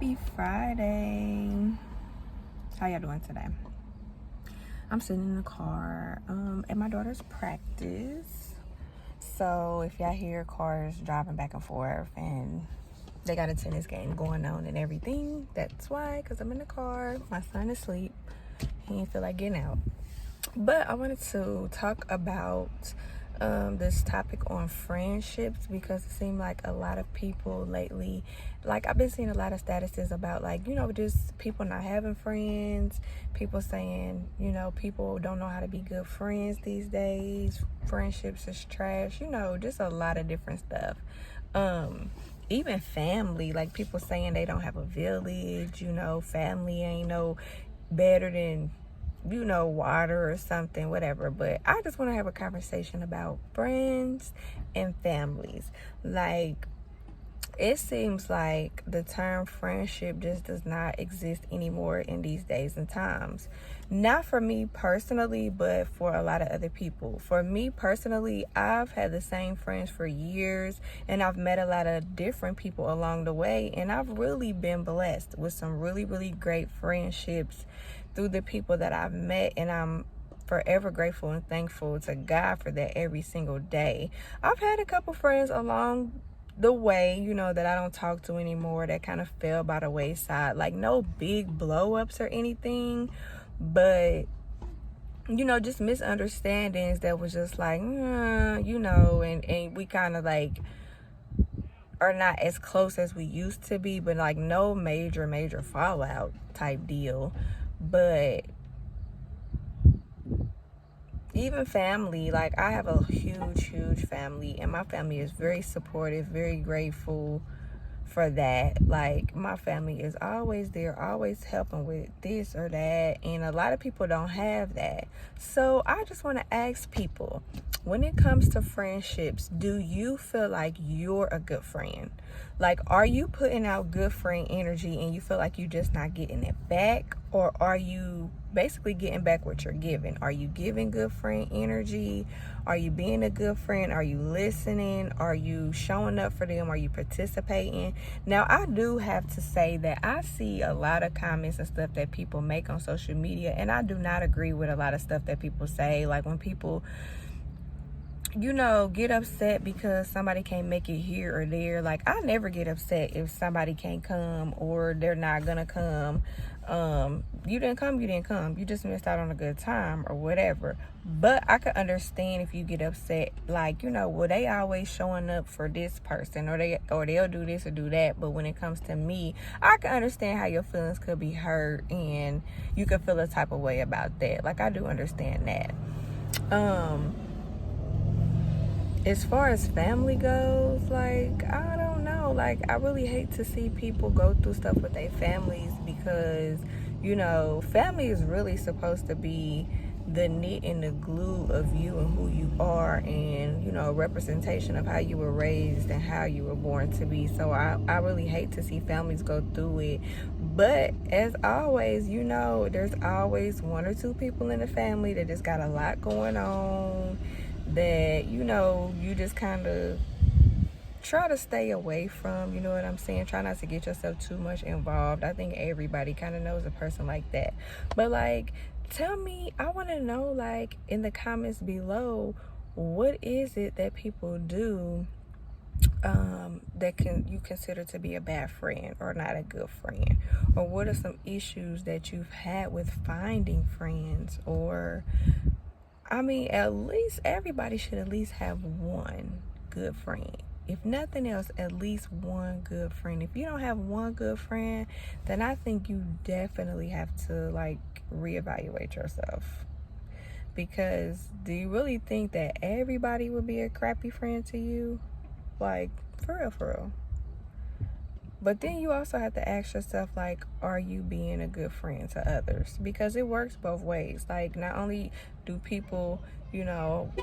Happy Friday. How y'all doing today? I'm sitting in the car at my daughter's practice. So if y'all hear cars driving back and forth and they got a tennis game going on and everything, that's why, because I'm in the car. My son is asleep. He didn't feel like getting out. But I wanted to talk about this topic on friendships, because it seemed like a lot of people lately, like I've been seeing a lot of statuses about, like, just people not having friends, people saying, people don't know how to be good friends these days, friendships is trash, just a lot of different stuff. Even family, like people saying they don't have a village, family ain't no better than water or something, whatever. But I just want to have a conversation about friends and families. Like, it seems like the term friendship just does not exist anymore in these days and times. Not for me personally, but for a lot of other people. For me personally, I've had the same friends for years, and I've met a lot of different people along the way, and I've really been blessed with some really, really great friendships through the people that I've met, and I'm forever grateful and thankful to God for that every single day. I've had a couple friends along the way, that I don't talk to anymore, that kind of fell by the wayside. Like, no big blow ups or anything, but just misunderstandings that was just like, and we kind of like are not as close as we used to be, but like no major fallout type deal. But even family, like I have a huge family, and my family is very supportive, very grateful for that. Like, my family is always there, always helping with this or that, and a lot of people don't have that. So I just want to ask people, when it comes to friendships, do you feel like you're a good friend? Like, are you putting out good friend energy and you feel like you're just not getting it back? Or are you basically getting back what you're giving? Are you giving good friend energy? Are you being a good friend? Are you listening? Are you showing up for them? Are you participating? Now, I do have to say that I see a lot of comments and stuff that people make on social media, and I do not agree with a lot of stuff that people say. Like, when people get upset because somebody can't make it here or there. Like, I never get upset if somebody can't come or they're not gonna come. You didn't come, you just missed out on a good time or whatever. But I could understand if you get upset, like, well, they always showing up for this person, or they'll do this or do that. But when it comes to me, I can understand how your feelings could be hurt and you could feel a type of way about that. Like, I do understand that. As far as family goes, like, I don't know. Like, I really hate to see people go through stuff with their families, because, family is really supposed to be the knit and the glue of you and who you are, and, a representation of how you were raised and how you were born to be. So I really hate to see families go through it. But as always, there's always one or two people in the family that just got a lot going on, that you just kind of try to stay away from, what I'm saying? Try not to get yourself too much involved. I think everybody kind of knows a person like that. But, like, tell me, I want to know, like, in the comments below, what is it that people do that you consider to be a bad friend or not a good friend? Or what are some issues that you've had with finding friends? Or, I mean, at least everybody should at least have one good friend. If nothing else, at least one good friend. If you don't have one good friend, then I think you definitely have to, like, reevaluate yourself. Because do you really think that everybody would be a crappy friend to you? Like, for real. But then you also have to ask yourself, like, are you being a good friend to others? Because it works both ways. Like, not only do people,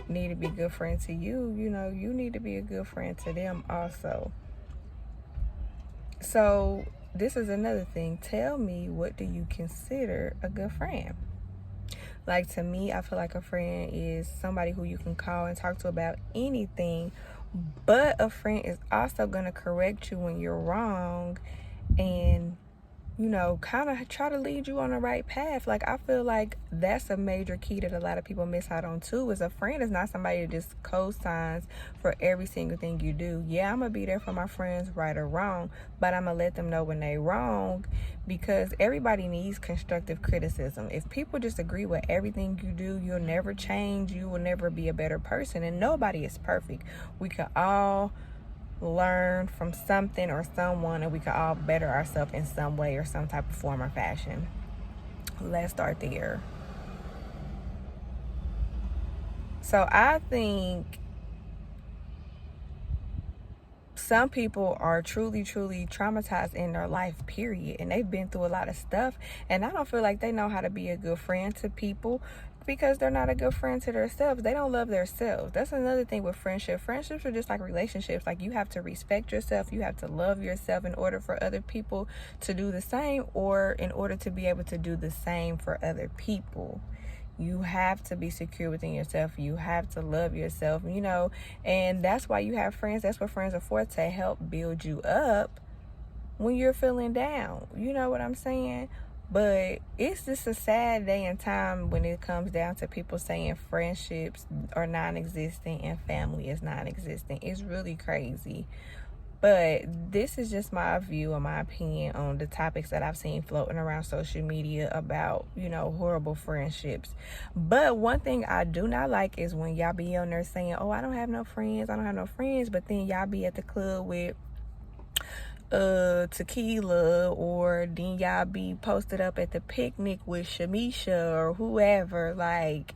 need to be good friends to you, you need to be a good friend to them also. So this is another thing. Tell me, what do you consider a good friend? Like, to me, I feel like a friend is somebody who you can call and talk to about anything, but a friend is also going to correct you when you're wrong and you know, kind of try to lead you on the right path. Like, I feel like that's a major key that a lot of people miss out on too. Is a friend is not somebody that just co-signs for every single thing you do. Yeah, I'm gonna be there for my friends, right or wrong, but I'm gonna let them know when they wrong, because everybody needs constructive criticism. If people just agree with everything you do, you'll never change. You will never be a better person, and nobody is perfect. We can all learn from something or someone, and we can all better ourselves in some way or some type of form or fashion. Let's start there. So I think some people are truly traumatized in their life, period, and they've been through a lot of stuff, and I don't feel like they know how to be a good friend to people because they're not a good friend to themselves. They don't love themselves. That's another thing with friendships are just like relationships. Like, you have to respect yourself, you have to love yourself in order for other people to do the same, or in order to be able to do the same for other people. You have to be secure within yourself. You have to love yourself, you know, and that's why you have friends. That's what friends are for, to help build you up when you're feeling down. You know what I'm saying? But it's just a sad day and time when it comes down to people saying friendships are non-existent and family is non-existent. It's really crazy. But this is just my view and my opinion on the topics that I've seen floating around social media about, you know, horrible friendships. But one thing I do not like is when y'all be on there saying, oh, I don't have no friends, but then y'all be at the club with tequila, or then y'all be posted up at the picnic with Shamisha or whoever. Like,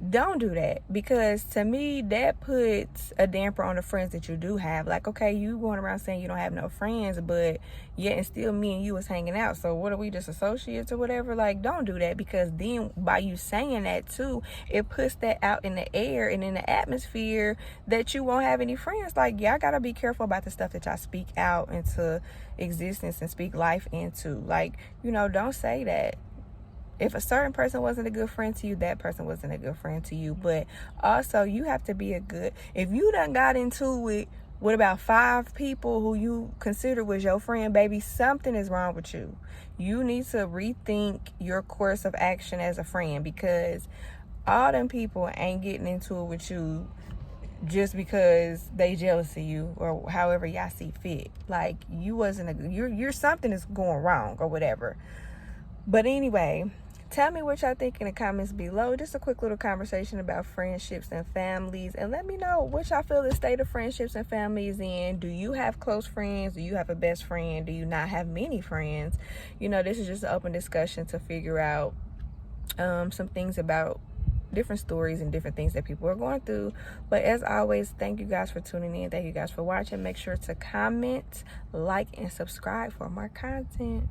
don't do that, because to me that puts a damper on the friends that you do have. Like, okay, you going around saying you don't have no friends, but yet and still me and you was hanging out, so what are we, just associates or whatever? Like, don't do that, because then by you saying that too, it puts that out in the air and in the atmosphere that you won't have any friends. Like, y'all gotta be careful about the stuff that y'all speak out into existence and speak life into. Like, you know, don't say that. If a certain person wasn't a good friend to you, that person wasn't a good friend to you. But also, you have to be if you done got into it with about 5 people who you consider was your friend, baby, something is wrong with you. You need to rethink your course of action as a friend, because all them people ain't getting into it with you just because they jealous of you or however y'all see fit. Like, you wasn't you're something is going wrong or whatever. But anyway, tell me what y'all think in the comments below. Just a quick little conversation about friendships and families. And let me know what y'all feel the state of friendships and families in. Do you have close friends? Do you have a best friend? Do you not have many friends? You know, this is just an open discussion to figure out some things about different stories and different things that people are going through. But as always, thank you guys for tuning in. Thank you guys for watching. Make sure to comment, like, and subscribe for more content.